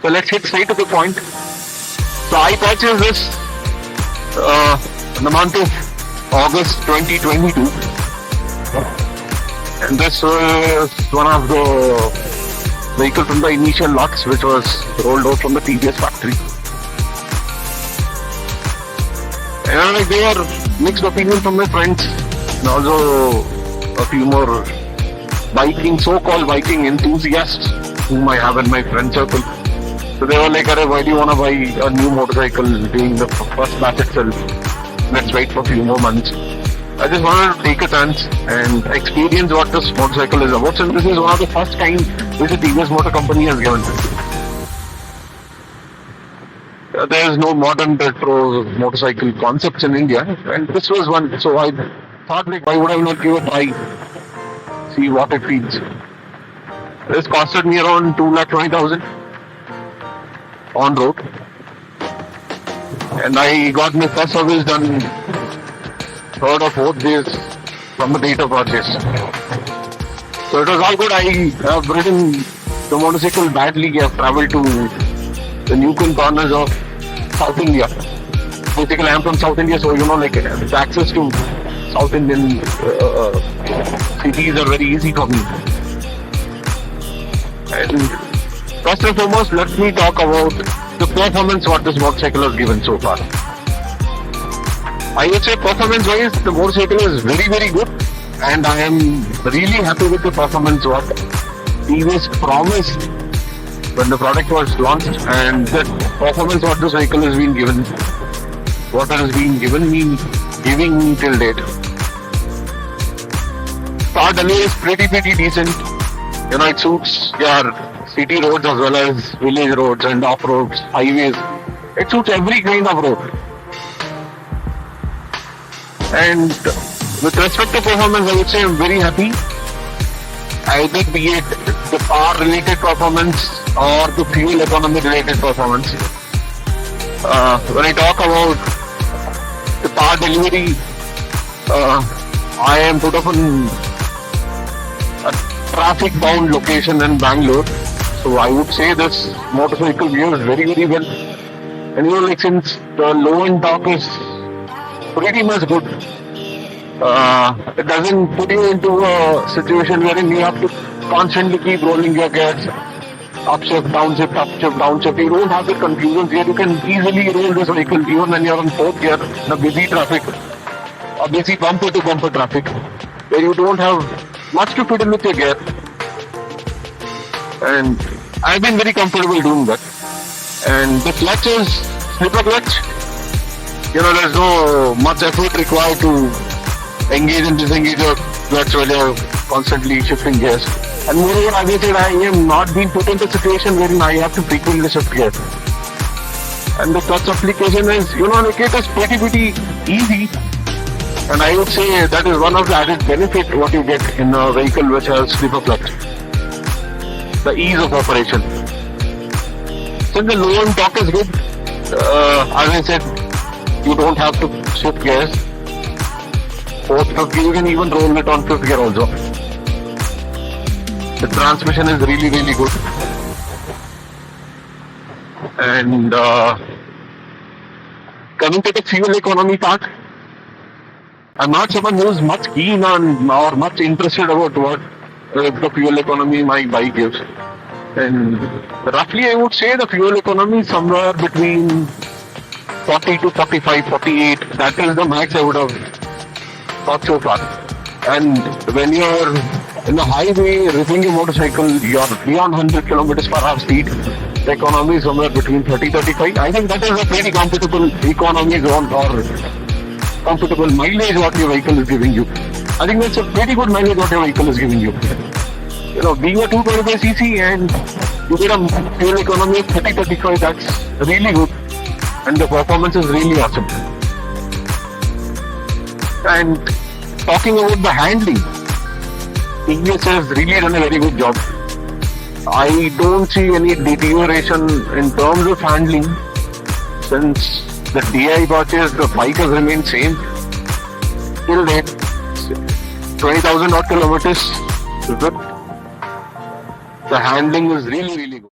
So let's hit straight to the point. So I purchased this in the month of August 2022, and this was one of the vehicles from the initial lots which was rolled out from the TVS factory. And like there are mixed opinions from my friends and also a few more so-called biking enthusiasts whom I have in my friend circle. So they were like, why do you want to buy a new motorcycle during the first batch itself? Let's wait for a few more months. I just wanted to take a chance and experience what this motorcycle is about. Since this is one of the first kind which the TVS Motor Company has given. There is no modern retro motorcycle concepts in India, and this was one. So I thought, like, why would I not give a try? See what it feels. This costed me around 2,20,000 on road, and I got my first service done 3rd or 4th days from the date of purchase. So it was all good. I have ridden the motorcycle badly. I have travelled to the Nuclear corners of South India. Basically, I am from South India, so like the access to South Indian cities are very easy for me. And first and foremost, let me talk about the performance what this motorcycle has given so far. I would say performance-wise, the motorcycle is very, very good, and I am really happy with the performance what TVS promised when the product was launched, and the performance what this vehicle has been given, what has been giving me till date. Car delivery is pretty decent. It suits your city roads as well as village roads and off-roads, highways. It suits every kind of road. And with respect to performance, I would say I'm very happy. Either be it the power-related performance or the fuel economy-related performance. When I talk about the power delivery, I am put up in a traffic-bound location in Bangalore. So I would say this motorcycle behaves very, very well. And since the low-end torque is pretty much good, it doesn't put you into a situation wherein you have to constantly keep rolling your gears, upshift, downshift, upshift, downshift. You don't have the confusions here. You can easily roll this vehicle even when you're on 4th gear in a busy traffic, or busy bumper-to-bumper traffic, where you don't have much to fit in with your gear. And I've been very comfortable doing that. And the clutch is slipper clutch. There's no much effort required to engage and disengage your clutch while you're constantly shifting gears. And moreover, as I said, I am not being put into a situation wherein I have to frequently shift gears. And the clutch application is, it is pretty easy. And I would say that is one of the added benefits what you get in a vehicle which has slipper clutch. The ease of operation. Since the low-end torque is good, as I said, you don't have to shift gears. 4th, 5th gear, you can even roll it on 5th gear also. The transmission is really good. And coming to the fuel economy part, I'm not someone who's much keen on or much interested about what the fuel economy my bike gives. And roughly I would say the fuel economy is somewhere between 40 to 45, 48. That is the max I would have thought so far. And when you're in the highway ripping your motorcycle, you're beyond 100 kilometers per hour speed. The economy is somewhere between 30-35. I think that is a pretty comfortable economy zone or comfortable mileage what your vehicle is giving you. I think that's a pretty good mileage what your vehicle is giving you. Being a 225cc and you get a fuel economy of 30-35, that's really good. And the performance is really awesome. And talking about the handling, TVS has really done a very good job. I don't see any deterioration in terms of handling. Since the day I purchased, the bike has remained same till date. 20,000 odd kilometers. The handling is really good.